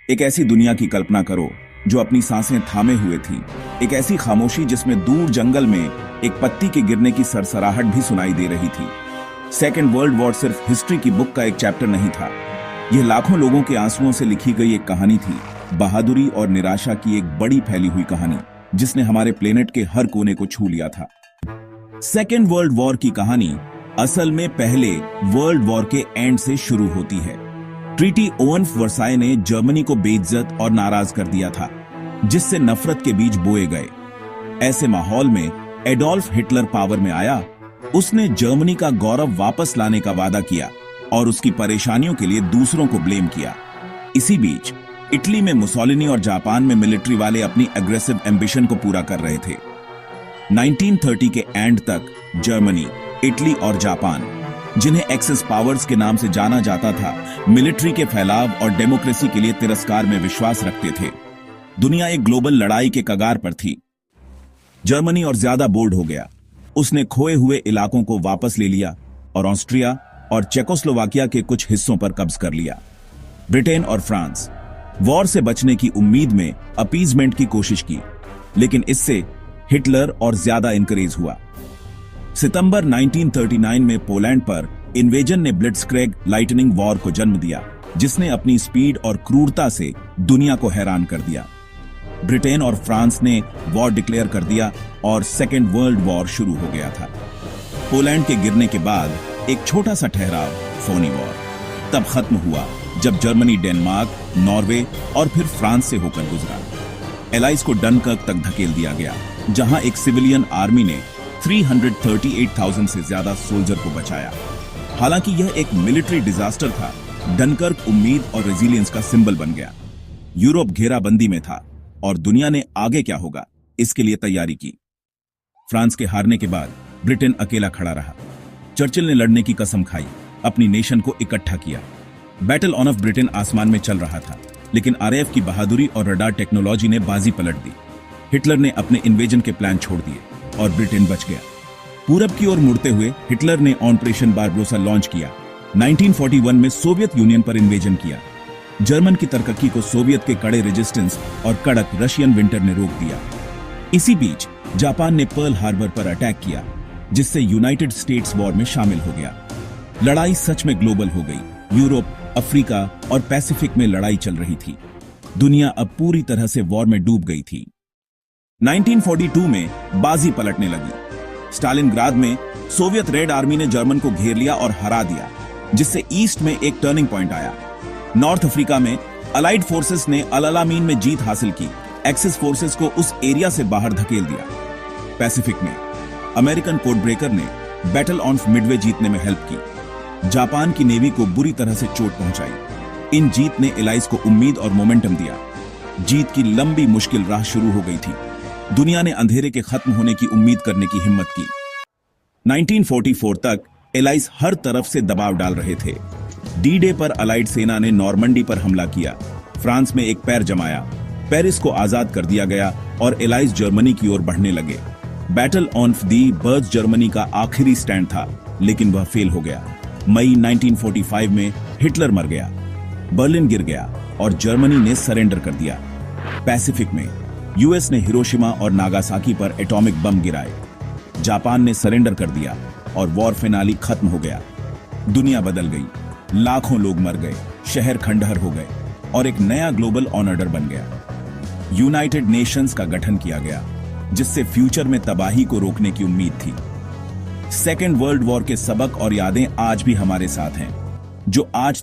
एक ऐसी दुनिया की कल्पना करो जो अपनी सांसें थामे हुए थी। एक ऐसी खामोशी जिसमें दूर जंगल में एक पत्ती के गिरने की सरसराहट भी सुनाई दे रही थी। सेकेंड वर्ल्ड वॉर सिर्फ हिस्ट्री की बुक का एक चैप्टर नहीं था। यह लाखों लोगों के आंसुओं से लिखी गई एक कहानी थी, बहादुरी और निराशा की एक बड़ी फैली हुई कहानी जिसने हमारे प्लेनेट के हर कोने को छू लिया था। सेकेंड वर्ल्ड वॉर की कहानी असल में पहले वर्ल्ड वॉर के एंड से शुरू होती है। ट्रीटी ओवन वर्साई ने जर्मनी को बेइज्जत और नाराज कर दिया था, जिससे नफरत के बीज बोए गए। ऐसे माहौल में एडोल्फ हिटलर पावर में आया। उसने जर्मनी का गौरव वापस लाने का वादा किया और उसकी परेशानियों के लिए दूसरों को ब्लेम किया। इसी बीच इटली में मुसोलिनी और जापान में मिलिट्री वाले अपनी एग्रेसिव एम्बिशन को पूरा कर रहे थे। 1930 के एंड तक जर्मनी, इटली और जापान, जिन्हें एक्सेस पावर्स के नाम से जाना जाता था, मिलिट्री के फैलाव और डेमोक्रेसी के लिए तिरस्कार में विश्वास रखते थे। दुनिया एक ग्लोबल लड़ाई के कगार पर थी। जर्मनी और ज्यादा बोल्ड हो गया। उसने खोए हुए इलाकों को वापस ले लिया और ऑस्ट्रिया और चेकोस्लोवाकिया के कुछ हिस्सों पर कब्ज कर लिया। ब्रिटेन और फ्रांस वॉर से बचने की उम्मीद में अपीजमेंट की कोशिश की, लेकिन इससे हिटलर और ज्यादा इनकरेज हुआ। सितंबर 1939 में पोलैंड पर इन्वेजन ने ब्लिट्जक्रेग लाइटनिंग वॉर को जन्म दिया, जिसने अपनी स्पीड और क्रूरता से दुनिया को हैरान कर दिया। ब्रिटेन और फ्रांस ने वॉर डिक्लेयर कर दिया और सेकेंड वर्ल्ड वॉर शुरू हो गया था। पोलैंड के गिरने के बाद एक छोटा सा ठहराव, फोनी वॉर, तब खत्म हुआ जब जर्मनी डेनमार्क, नॉर्वे और फिर फ्रांस से होकर गुजरा। एलाइज को डनकर्क तक धकेल दिया गया, जहां एक सिविलियन आर्मी ने 338,000 से ज्यादा सोल्जर को बचाया। हालांकि यह एक मिलिट्री डिजास्टर था, डनकर्क उम्मीद और रेजिलियंस का सिंबल बन गया। यूरोप घेराबंदी में था और दुनिया ने आगे क्या होगा इसके लिए तैयारी की। फ्रांस के हारने के बाद ब्रिटेन अकेला खड़ा रहा। चर्चिल ने लड़ने की कसम खाई, अपनी नेशन को इकट्ठा किया। बैटल ऑन ऑफ ब्रिटेन आसमान में चल रहा था, लेकिन आरएएफ की बहादुरी और रडार टेक्नोलॉजी ने बाजी पलट दी। हिटलर ने अपने इन्वेजन के प्लान छोड़ दिए और ब्रिटेन बच गया। पूरब की ओर मुड़ते हुए हिटलर ने ऑपरेशन बारबरोसा लॉन्च किया। 1941 में सोवियत यूनियन पर इन्वेजन किया। जर्मन की तरक्की को सोवियत के कड़े रेजिस्टेंस और कड़क रशियन विंटर ने रोक दिया। इसी बीच जापान ने पर्ल हार्बर पर अटैक किया, जिससे यूनाइटेड स्टेट्स वॉर में शामिल हो गया। लड़ाई सच में ग्लोबल हो गई। यूरोप, अफ्रीका और पैसिफिक में लड़ाई चल रही थी। दुनिया अब पूरी तरह से वॉर में डूब गई थी। 1942 में बाजी पलटने लगी। स्टालिनग्राद में सोवियत रेड आर्मी ने जर्मन को घेर लिया और हरा दिया, जिससे ईस्ट में एक टर्निंग पॉइंट आया। नॉर्थ अफ्रीका में अलाइड फोर्सेस ने अल अलामीन में जीत हासिल की, एक्सिस फोर्सेस को उस एरिया से बाहर धकेल दिया। पैसिफिक में अमेरिकन कोड ब्रेकर ने बैटल ऑफ मिडवे जीतने में हेल्प की। जापान की नेवी को बुरी तरह से चोट पहुंचाई। इन जीत ने एलाइज को उम्मीद और मोमेंटम दिया। जीत की लंबी मुश्किल राह शुरू हो गई थी। दुनिया ने अंधेरे के खत्म होने की उम्मीद करने की हिम्मत की। 1944 तक एलाइज हर तरफ से दबाव डाल रहे थे। डी डे पर अलाइड सेना ने नॉर्मंडी पर हमला किया, फ्रांस में एक पैर जमाया, पेरिस को आजाद कर दिया गया और एलाइज जर्मनी की ओर बढ़ने लगे। Battle of the Burj Germany का आखिरी स्टैंड था, लेकिन वह फेल हो गया। मई 1945 में हिटलर मर गया, बर्लिन गिर गया और जर्मनी ने सरेंडर कर दिया। पैसिफिक में यूएस ने हिरोशिमा और नागासाकी पर एटॉमिक बम गिराए। जापान ने सरेंडर कर दिया और वॉर फिनाली खत्म हो गया। दुनिया बदल गई। लाखों लोग मर गए, शहर खंडहर हो गए और एक नया ग्लोबल ऑर्डर बन गया। यूनाइटेड नेशंस का गठन किया गया, जिससे फ्यूचर में तबाही को रोकने की उम्मीद थी। सेकेंड वर्ल्ड वॉर के सबक और यादें आज भी हमारे साथ हैं, जो आज